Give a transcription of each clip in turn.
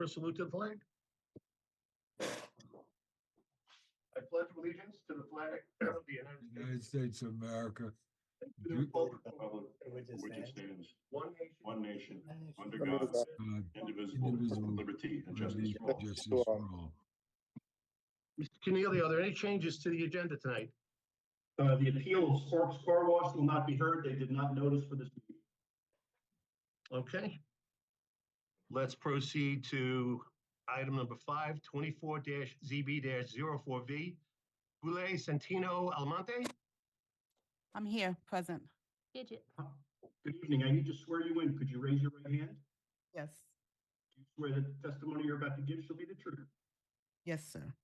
For a salute to the flag. I pledge allegiance to the flag of the United States of America. and to the republic Which it stands, one nation, under God, indivisible, Indivisible, with liberty and justice liberty, for all. justice for all. Mr. Keneally, are there any changes to the agenda tonight? The appeal of Sparks Car Wash will not be heard. They did not notice for this meeting. Okay. Let's proceed to item number 5, 24-ZB-04V. Goulet Centino Almonte. I'm here, present. Gidget. Good evening. I need to swear you in. Could you raise your right hand? Yes. Do you swear that the testimony you're about to give shall be the truth? Yes, sir.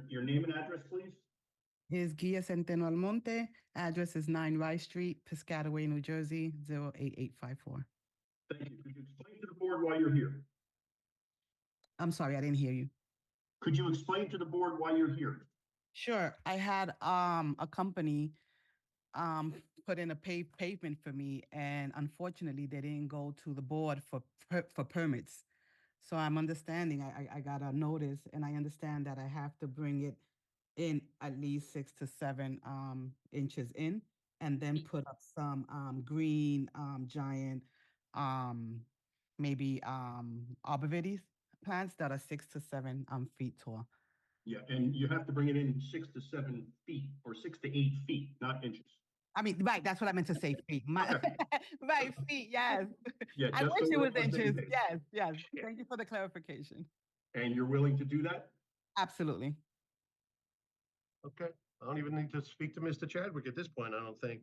Your name and address, please? Is Guia Centeno Almonte. Address is 9 Rice Street, Piscataway, New Jersey, 08854. Thank you. Could you explain to the board why you're here? I'm sorry, I didn't hear you. Could you explain to the board why you're here? Sure. I had a company put in a pavement for me, and unfortunately they didn't go to the board for permits. So I'm understanding, I got a notice, and I understand that I have to bring it in at least 6 to 7 inches in, and then put up some green giant maybe arborvitae plants that are 6 to 7 feet tall. Yeah, and you have to bring it in 6 to 7 feet or 6 to 8 feet, not inches. I mean, right, that's what I meant to say, feet. Right, feet, yes. Yeah, I just wish so it we're was on the same inches. page. Yes, yes. Yeah. Thank you for the clarification. And you're willing to do that? Absolutely. Okay. I don't even need to speak to Mr. Chadwick at this point, I don't think.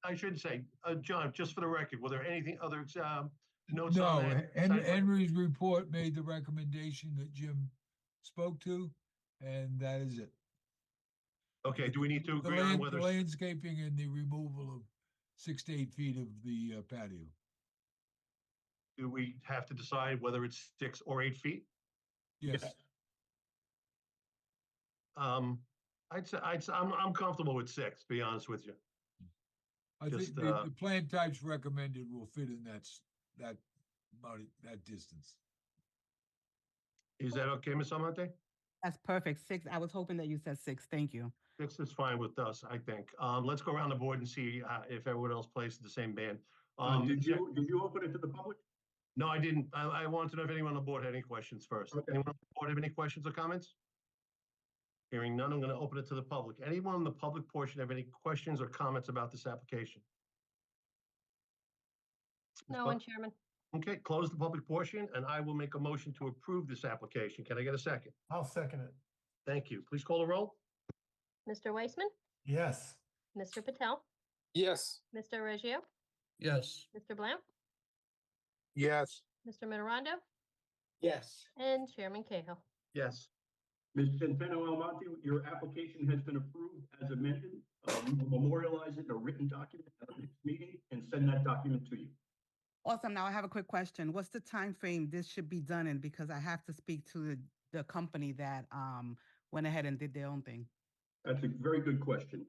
I should say, John, just for the record, were there anything other notes No, on that? Henry's report made the recommendation that Jim spoke to, and that is it. Okay, do we need to The agree on whether, the landscaping and the removal of 6 to 8 feet of the patio. do we have to decide whether it's 6 or 8 feet? Yes. I'm comfortable with 6, to be honest with you. I Just, think the plant types recommended will fit in that distance. Is that okay, Ms. Almonte? That's perfect. 6. I was hoping that you said 6. Thank you. 6 is fine with us, I think. Let's go around the board and see if everyone else places the same band. Did you open it to the public? No, I didn't. I wanted to know if anyone on the board had any questions first. Okay. Anyone on the board have any questions or comments? Hearing none, I'm going to open it to the public. Anyone in the public portion have any questions or comments about this application? No one, Chairman. Okay, close the public portion, and I will make a motion to approve this application. Can I get a second? I'll second it. Thank you. Please call the roll. Mr. Weissman, Yes. Mr. Patel, Yes. Mr. Reggio, Yes. Mr. Blount, Yes. Mr. Mitterondo, Yes. and Chairman Cahill. Yes. Ms. Centeno Almonte, your application has been approved as amended. We will memorialize it in a written document at the next meeting and send that document to you. Awesome. Now I have a quick question. What's the time frame this should be done in? Because I have to speak to the company that went ahead and did their own thing. That's a very good question.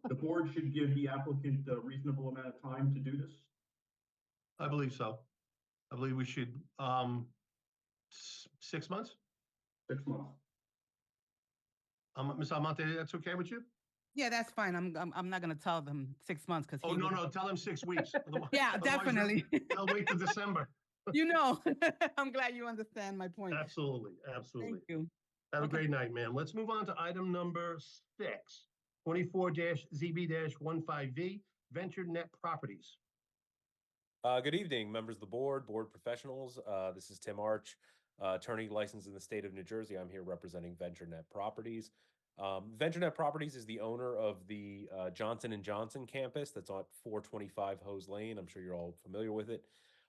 The board should give the applicant a reasonable amount of time to do this. I believe so. I believe we should, 6 months? 6 months. Ms. Almonte, that's okay with you? Yeah, that's fine. I'm not gonna tell them 6 months because Oh, no, tell them 6 weeks. Yeah, Otherwise, definitely. I'll wait till December. You know, I'm glad you understand my point. Absolutely, absolutely. Thank you. Have a Okay. great night, ma'am. Let's move on to item number 6, 24-ZB-15V, Venture Net Properties. Good evening, members of the board professionals. This is Tim Arch, attorney licensed in the state of New Jersey. I'm here representing VentureNet Properties. VentureNet Properties is the owner of the Johnson & Johnson campus that's on 425 Hose Lane. I'm sure you're all familiar with it.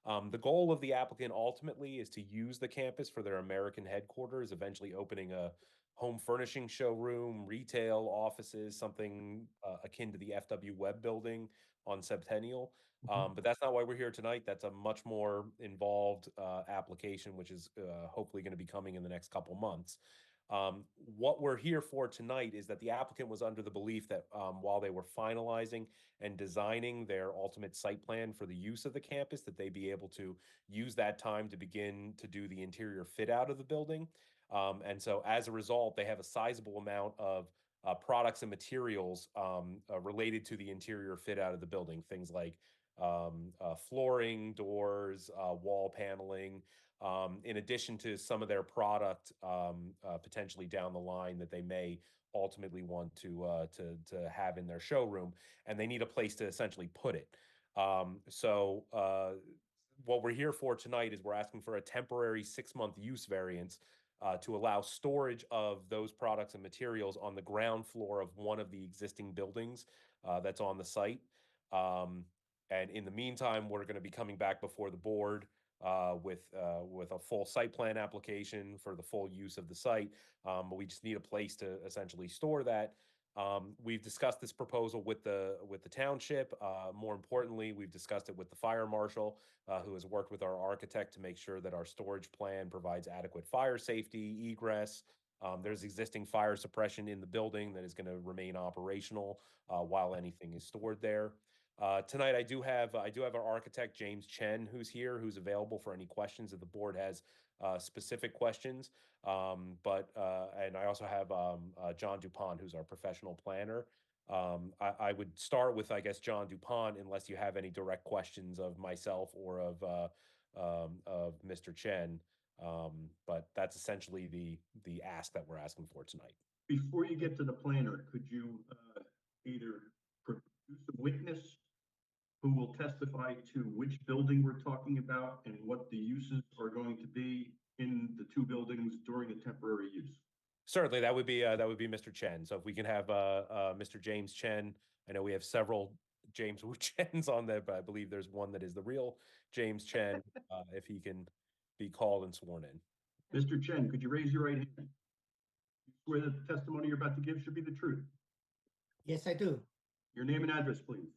The goal of the applicant ultimately is to use the campus for their American headquarters, eventually opening a home furnishing showroom, retail offices, something akin to the FW Web building on Centennial. But that's not why we're here tonight. That's a much more involved application, which is hopefully going to be coming in the next couple months. What we're here for tonight is that the applicant was under the belief that while they were finalizing and designing their ultimate site plan for the use of the campus, that they be able to use that time to begin to do the interior fit out of the building. And so as a result, they have a sizable amount of products and materials related to the interior fit out of the building, things like flooring, doors, wall paneling, in addition to some of their product potentially down the line that they may ultimately want to have in their showroom, and they need a place to essentially put it. So what we're here for tonight is we're asking for a temporary 6-month use variance to allow storage of those products and materials on the ground floor of one of the existing buildings that's on the site. And in the meantime, we're going to be coming back before the board with a full site plan application for the full use of the site. But we just need a place to essentially store that. We've discussed this proposal with the township. More importantly, we've discussed it with the fire marshal, who has worked with our architect to make sure that our storage plan provides adequate fire safety, egress. There's existing fire suppression in the building that is going to remain operational while anything is stored there. Tonight, I do have our architect, James Chen, who's here, who's available for any questions if the board has specific questions. And I also have John Dupont, who's our professional planner. I would start with, I guess, John Dupont, unless you have any direct questions of myself or of Mr. Chen. But that's essentially the ask that we're asking for tonight. Before you get to the planner, could you either produce a witness who will testify to which building we're talking about and what the uses are going to be in the two buildings during the temporary use? Certainly, that would be Mr. Chen. So if we can have Mr. James Chen. I know we have several James Wu Chens on there, but I believe there's one that is the real James Chen. If he can be called and sworn in. Mr. Chen, could you raise your right hand? You swear that the testimony you're about to give should be the truth? Yes, I do. Your name and address, please.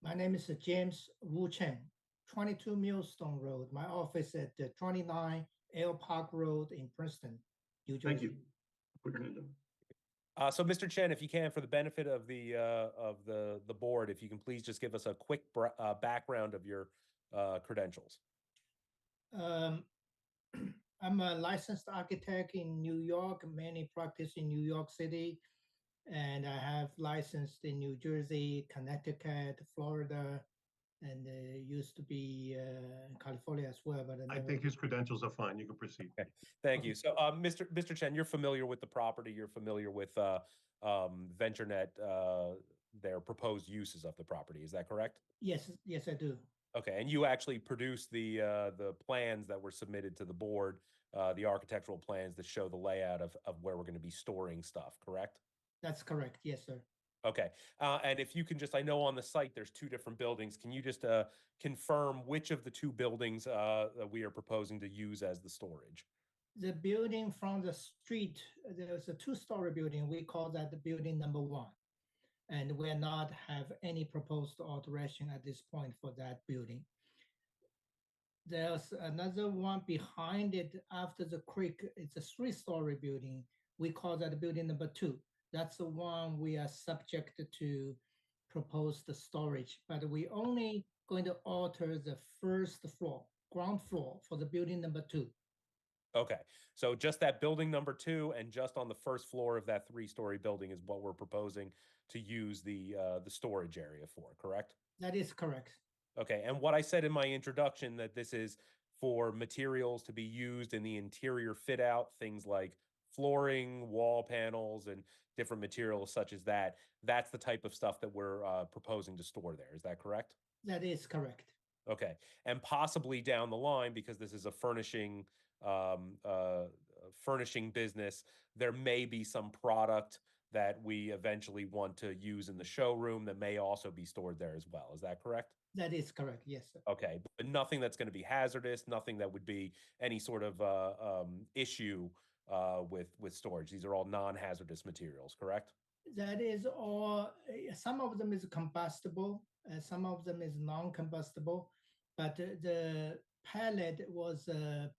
My name is James Wu Chen, 22 Millstone Road. My office at 29 Ale Park Road in Princeton, New Jersey. Thank you. Put your hand up. So, Mr. Chen, if you can, for the benefit of the board, if you can please just give us a quick background of your credentials. I'm a licensed architect in New York, mainly practice in New York City, and I have licensed in New Jersey, Connecticut, Florida, and used to be in California as well. But I think his credentials are fine. You can proceed. Okay. Thank you. So, Mr. Chen, you're familiar with the property. You're familiar with VentureNet, their proposed uses of the property. Is that correct? Yes, yes, I do. Okay, and you actually produced the plans that were submitted to the board, the architectural plans that show the layout of where we're going to be storing stuff, correct? That's correct. Yes, sir. Okay, and if you can just, I know on the site there's two different buildings. Can you just confirm which of the two buildings that we are proposing to use as the storage? The building from the street, there's a 2-story building. We call that the building number 1. And we're not have any proposed alteration at this point for that building. There's another one behind it after the creek. It's a 3-story building. We call that building number 2. That's the one we are subject to propose the storage, but we only going to alter the first floor, ground floor for the building number 2. Okay, so just that building number 2 and just on the first floor of that 3-story building is what we're proposing to use the storage area for, correct? That is correct. Okay, and what I said in my introduction, that this is for materials to be used in the interior fit out, things like flooring, wall panels, and different materials such as that, that's the type of stuff that we're proposing to store there. Is that correct? That is correct. Okay, and possibly down the line, because this is a furnishing business, there may be some product that we eventually want to use in the showroom that may also be stored there as well. Is that correct? That is correct. Yes, sir. Okay, but nothing that's going to be hazardous, nothing that would be any sort of issue with storage. These are all non-hazardous materials, correct? That is all. Some of them is combustible, some of them is non-combustible, but the pallet was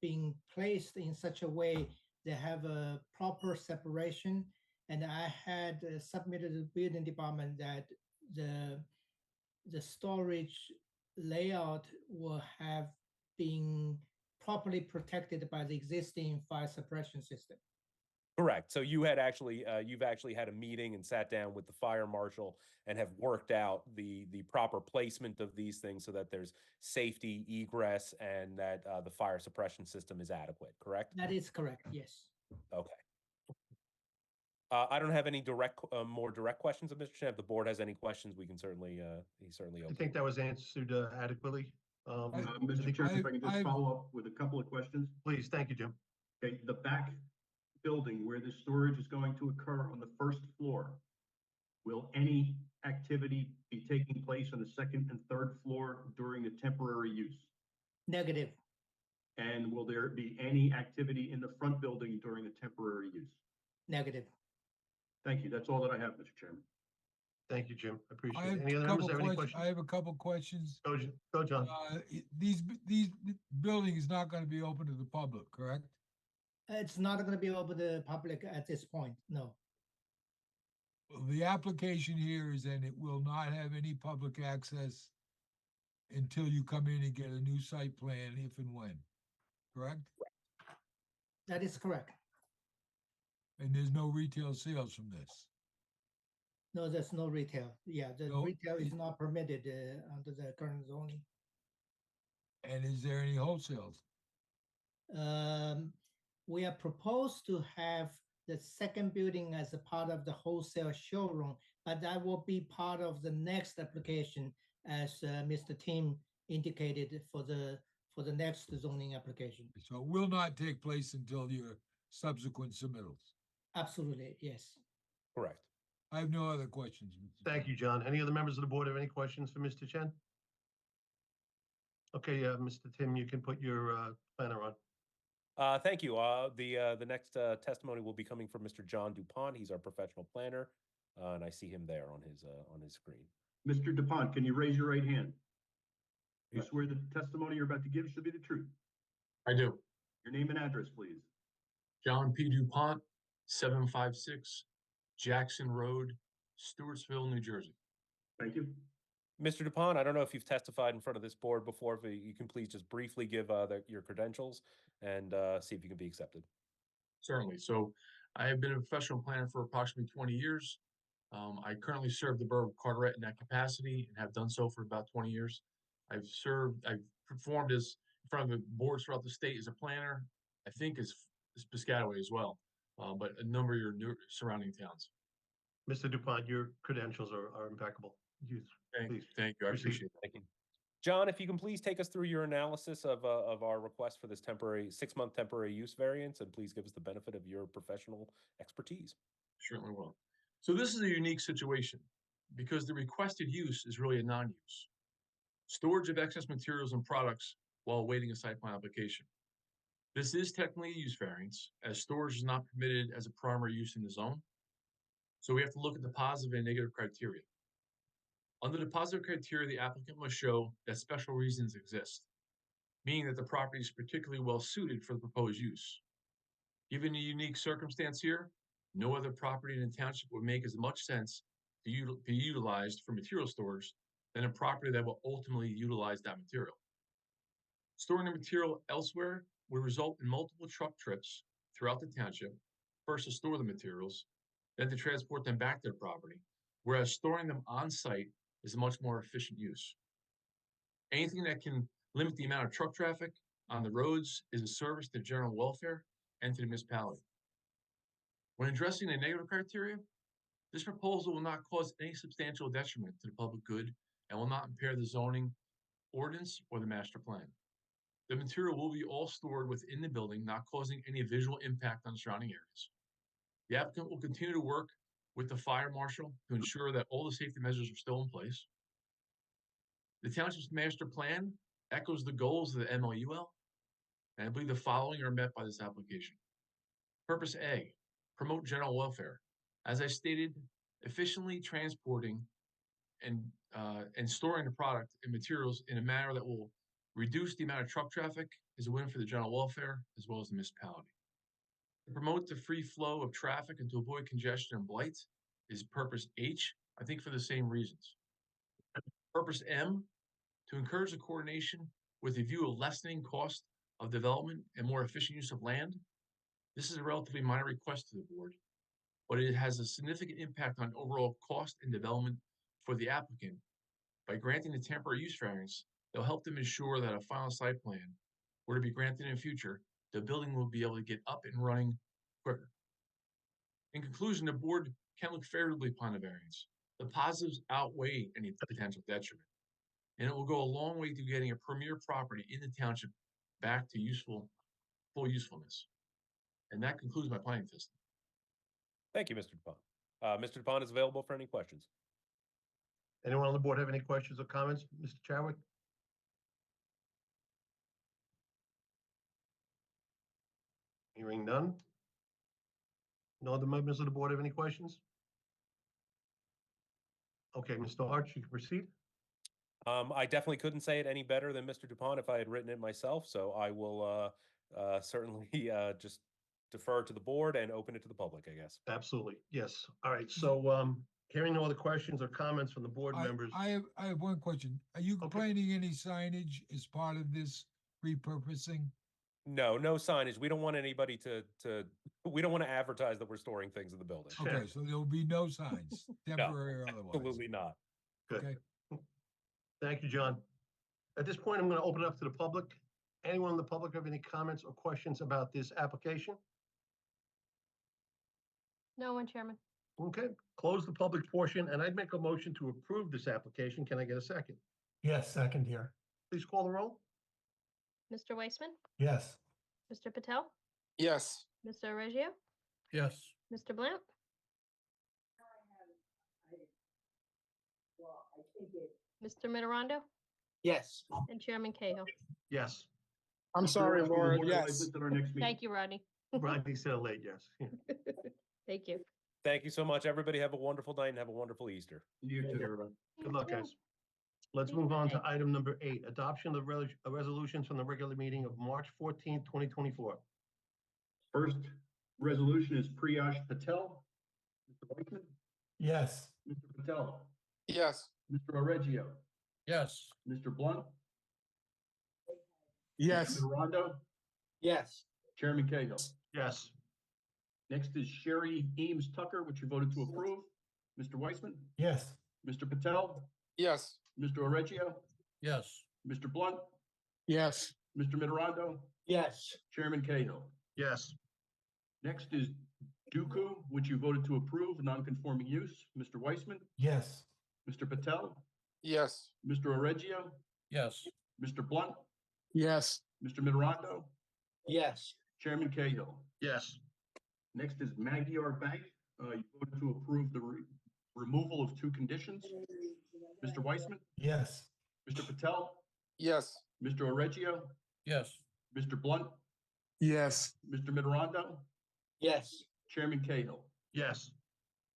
being placed in such a way they have a proper separation. And I had submitted to the building department that the storage layout will have been properly protected by the existing fire suppression system. Correct. So you had actually, you've actually had a meeting and sat down with the fire marshal and have worked out the proper placement of these things so that there's safety, egress, and that the fire suppression system is adequate, correct? That is correct, yes. Okay. I don't have any more direct questions of Mr. Chen. If the board has any questions, we can certainly, he's certainly I open. think that was answered adequately. Mr. Chairman, if I can just follow up with a couple of questions. Please, thank you, Jim. Okay, the back building where the storage is going to occur on the first floor, will any activity be taking place on the second and third floor during the temporary use? Negative. And will there be any activity in the front building during the temporary use? Negative. Thank you. That's all that I have, Mr. Chairman. Thank you, Jim. I I appreciate have it. Any a other members couple have any questions. questions? I have a couple questions. Go, John. These building is not going to be open to the public, correct? It's not going to be open to the public at this point, no. Well, the application here is that it will not have any public access until you come in and get a new site plan if and when, correct? That is correct. And there's no retail sales from this. No, there's no retail. Yeah, the No, retail is not permitted under the current zoning. And is there any wholesales? We are proposed to have the second building as a part of the wholesale showroom, but that will be part of the next application, as Mr. Tim indicated for the next zoning application. So it will not take place until your subsequent submittals. Absolutely, yes. Correct. I have no other questions. Mr. Thank you, John. Any other members of the board have any questions for Mr. Chen? Okay, Mr. Tim, you can put your planner on. Thank you. The next testimony will be coming from Mr. John DuPont. He's our professional planner, and I see him there on his screen. Mr. DuPont, can you raise your right hand? You swear the testimony you're about to give should be the truth? I do. Your name and address, please. John P. DuPont, 756 Jackson Road, Stewartsville, New Jersey. Thank you. Mr. DuPont, I don't know if you've testified in front of this board before, but you can please just briefly give your credentials and see if you can be accepted. Certainly. So I have been a professional planner for approximately 20 years. I currently serve the borough of Carteret in that capacity and have done so for about 20 years. I've performed as in front of the boards throughout the state as a planner, I think as Piscataway as well, but a number of your surrounding towns. Mr. DuPont, your credentials are impeccable. Thank you. I appreciate it. Thank you. John, if you can please take us through your analysis of our request for this 6-month temporary use variance, and please give us the benefit of your professional expertise. Certainly will. So this is a unique situation because the requested use is really a non-use. Storage of excess materials and products while awaiting a site plan application. This is technically a use variance, as storage is not permitted as a primary use in the zone. So we have to look at the positive and negative criteria. Under the positive criteria, the applicant must show that special reasons exist, meaning that the property is particularly well suited for the proposed use. Given the unique circumstance here, no other property in the township would make as much sense to be utilized for material storage than a property that will ultimately utilize that material. Storing the material elsewhere would result in multiple truck trips throughout the township, first to store the materials, then to transport them back to their property, whereas storing them on site is a much more efficient use. Anything that can limit the amount of truck traffic on the roads is a service to general welfare and to the municipality. When addressing the negative criteria, this proposal will not cause any substantial detriment to the public good and will not impair the zoning ordinance or the master plan. The material will be all stored within the building, not causing any visual impact on surrounding areas. The applicant will continue to work with the fire marshal to ensure that all the safety measures are still in place. The township's master plan echoes the goals of the MLUL, and I believe the following are met by this application. Purpose A, promote general welfare. As I stated, efficiently transporting and storing the product and materials in a manner that will reduce the amount of truck traffic is a win for the general welfare as well as the municipality. To promote the free flow of traffic and to avoid congestion and blight is purpose H, I think for the same reasons. Purpose M, to encourage the coordination with a view of lessening cost of development and more efficient use of land. This is a relatively minor request to the board, but it has a significant impact on overall cost and development for the applicant. By granting the temporary use variance, they'll help them ensure that a final site plan were to be granted in the future, the building will be able to get up and running quicker. In conclusion, the board can look favorably upon the variance. The positives outweigh any potential detriment, and it will go a long way to getting a premier property in the township back to full usefulness. And that concludes my planning testimony. Thank you, Mr. DuPont. Mr. DuPont is available for any questions. Anyone on the board have any questions or comments? Mr. Chadwick? Hearing none. No other members of the board have any questions? Okay, Mr. Arch, you can proceed. I definitely couldn't say it any better than Mr. DuPont if I had written it myself, so I will certainly just defer to the board and open it to the public, I guess. Absolutely, yes. All right, so hearing no other questions or comments from the board members. I have one question. Are you Okay. planning any signage as part of this repurposing? No signage. We don't want anybody we don't want to advertise that we're storing things in the building. Sure. Okay, so there will be no signs, temporary or otherwise. Absolutely not. Good. Okay. Thank you, John. At this point, I'm going to open it up to the public. Anyone in the public have any comments or questions about this application? No one, Chairman. Okay, close the public portion, and I'd make a motion to approve this application. Can I get a second? Yes, second here. Please call the roll. Mr. Weissman, Yes. Mr. Patel, Yes. Mr. Reggio, Yes. Mr. Blount, Mr. Mitterondo, Yes. and Chairman Cahill. Yes. I'm sorry, Laura, yes. At our next meeting. Thank you, Rodney. Rodney said late, yes. Thank you. Thank you so much. Everybody have a wonderful night and have a wonderful Easter. You too, everybody. Good luck, guys. Let's move on to item number 8, adoption of resolutions from the regular meeting of March 14th, 2024. First resolution is Priyash Patel. Mr. Whiteman, Yes. Mr. Patel, Yes. Mr. Oreggio, Yes. Mr. Blunt, Yes. Mr. Rondo, Yes. Chairman Cahill. Yes. Next is Sherry Eames Tucker, which you voted to approve. Mr. Weissman, Yes. Mr. Patel, Yes. Mr. Oreggio, Yes. Mr. Blunt, Yes. Mr. Mitterondo, Yes. Chairman Cahill. Yes. Next is Dooku, which you voted to approve, non-conforming use. Mr. Weissman, Yes. Mr. Patel, Yes. Mr. Oreggio, Yes. Mr. Blunt, Yes. Mr. Mitterondo, Yes. Chairman Cahill. Yes. Next is Magyar Bank. You voted to approve the removal of 2 conditions. Mr. Weissman, Yes. Mr. Patel, Yes. Mr. Oreggio, Yes. Mr. Blunt, Yes. Mr. Mitterondo, Yes. Chairman Cahill. Yes.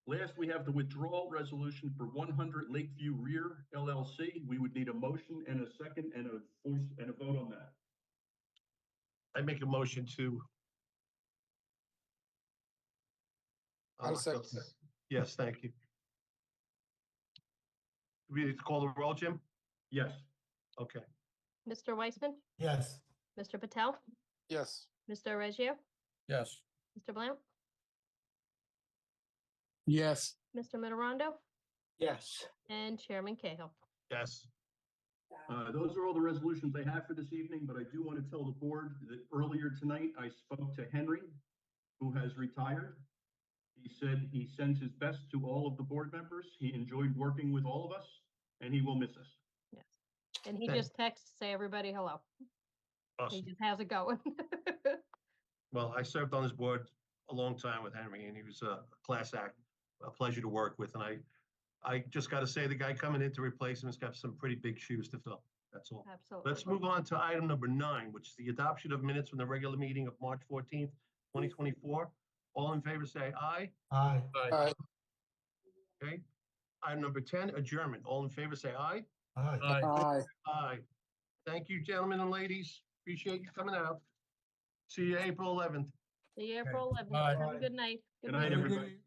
Last, we have the withdrawal resolution for 100 Lakeview Rear LLC. We would need a motion and a second and a voice and a vote on that. I make a motion to. I'll second that. Yes, thank you. Do we need to call the roll, Jim? Yes. Okay. Mr. Weissman, Yes. Mr. Patel, Yes. Mr. Reggio, Yes. Mr. Blount, Yes. Mr. Mitterondo, Yes. and Chairman Cahill. Yes. Those are all the resolutions I have for this evening, but I do want to tell the board that earlier tonight, I spoke to Henry, who has retired. He said he sends his best to all of the board members. He enjoyed working with all of us, and he will miss us. Yes. And he Thank- just texted, say everybody hello. He Awesome. just, how's it going? Well, I served on this board a long time with Henry, and he was a class act, a pleasure to work with. And I just got to say, the guy coming in to replace him has got some pretty big shoes to fill. That's all. Absolutely. Let's move on to item number 9, which is the adoption of minutes from the regular meeting of March 14th, 2024. All in favor, say aye. Aye. Aye. Okay. Item number 10, adjournment. All in favor, say aye. Aye. Aye. Aye. Aye. Thank you, gentlemen and ladies. Appreciate you coming out. See you April 11th. See you April 11th. Bye. Have a good night. Good night, Have a good everybody. e-